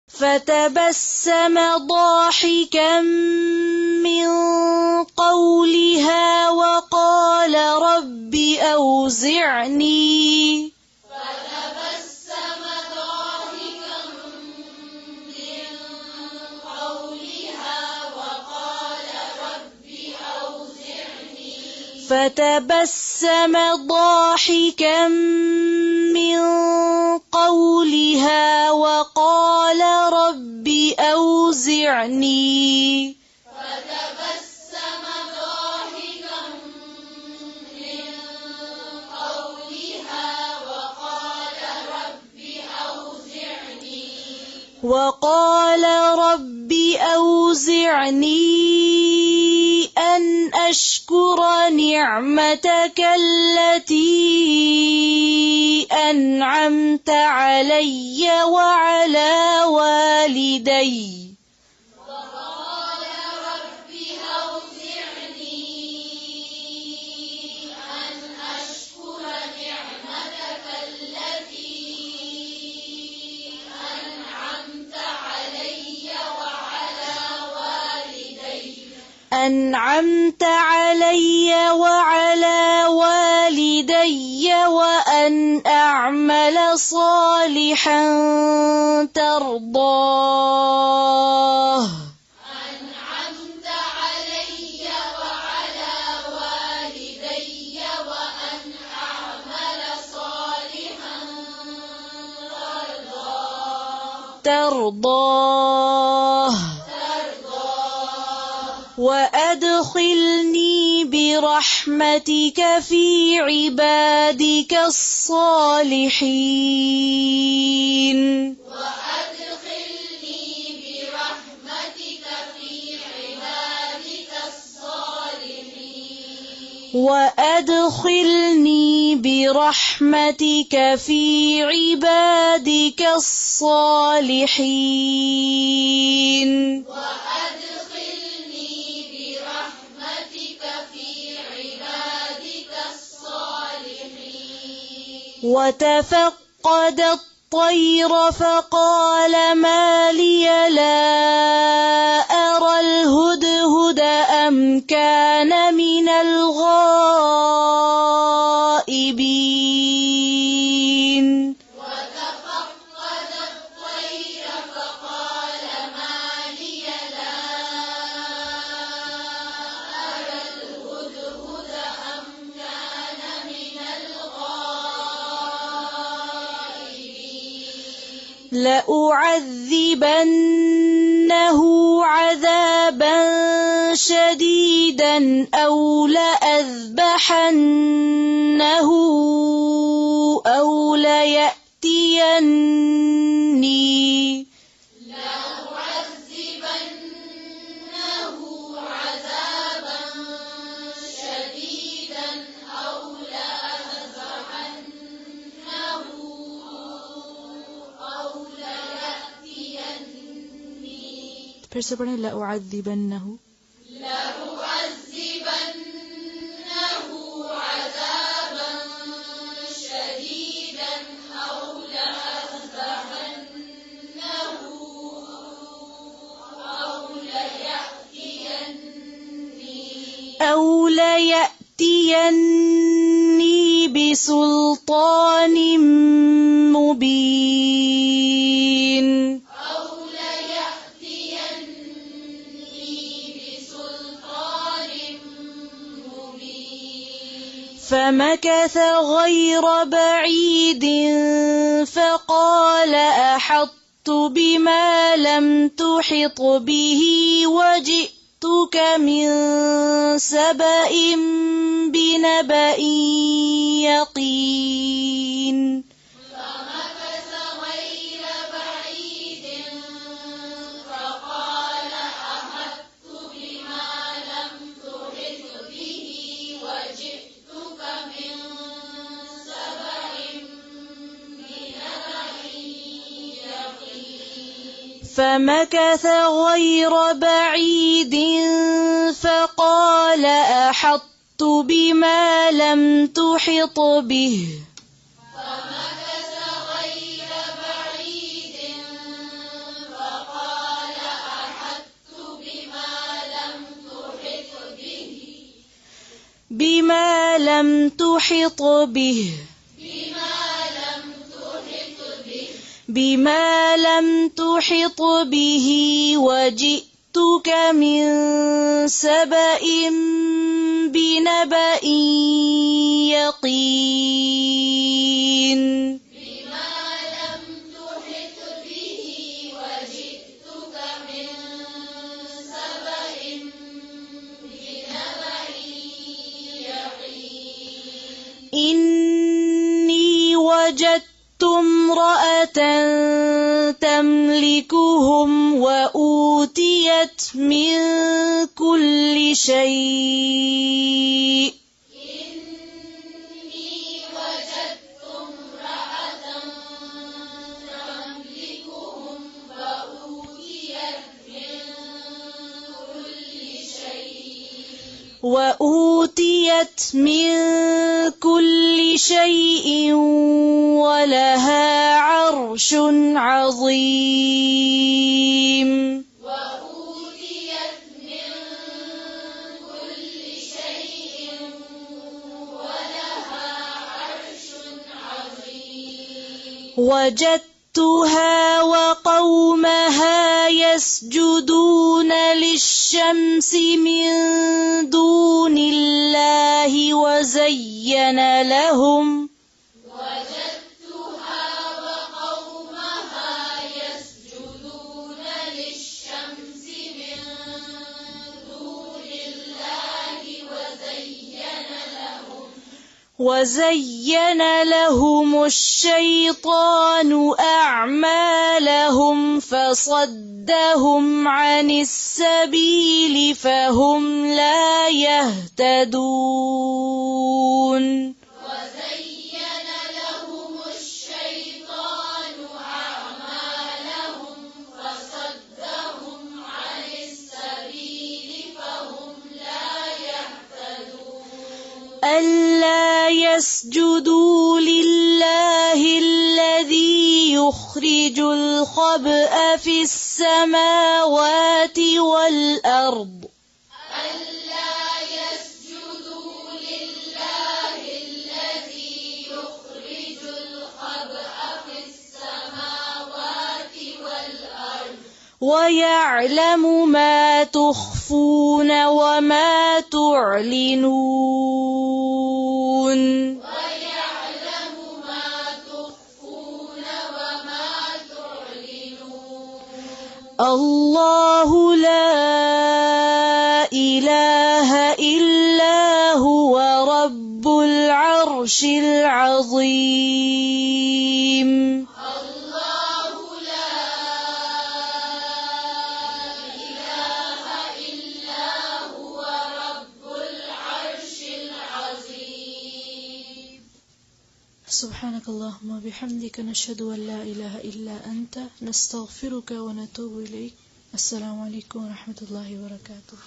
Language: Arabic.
فتبسم ضاحكا من قولها وقال رب أوزعني فتبسم ضاحكا من قولها وقال رب أوزعني أن أشكر نعمتك التي أنعمت علي وعلى والدي وأن أعمل صالحا ترضاه وأدخلني برحمتك في عبادك الصالحين وتفقد الطير فقال ما لي لا أرى الهدهد أم كان من الغائبين لأعذبنه عذابا شديدا أو لأذبحنه أو ليأتيني फिर से पढ़ें लأعذبنه عذابا شديدا أو لأذبحنه أو ليأتيني بسلطان مبين فمكث غير بعيد فقال أحطت بما لم تحط به وجئتك من سبأ بنبأ يقين فمكث غير بعيد فقال أحطت بما لم تحط به لم تحط به بما لم تحط به وجئتك من سبأ بنبأ يقين إني وجدت امرأة تملكهم وأوتيت من كل شيء وأوتيت من كل شيء ولها عرش عظيم وجدتها وقومها يسجدون للشمس من دون الله وزين لهم الشيطان أعمالهم فصدهم عن السبيل فهم لا يهتدون ألا يسجدوا لله الذي يخرج الخبأ في السماوات والأرض ويعلم ما تخفون وما تعلنون الله لا إله إلا هو رب العرش العظيم سبحانك اللهم وبحمدك نشهد أن لا إله إلا أنت نستغفرك ونتوب إليك. السلام عليكم ورحمة الله وبركاته.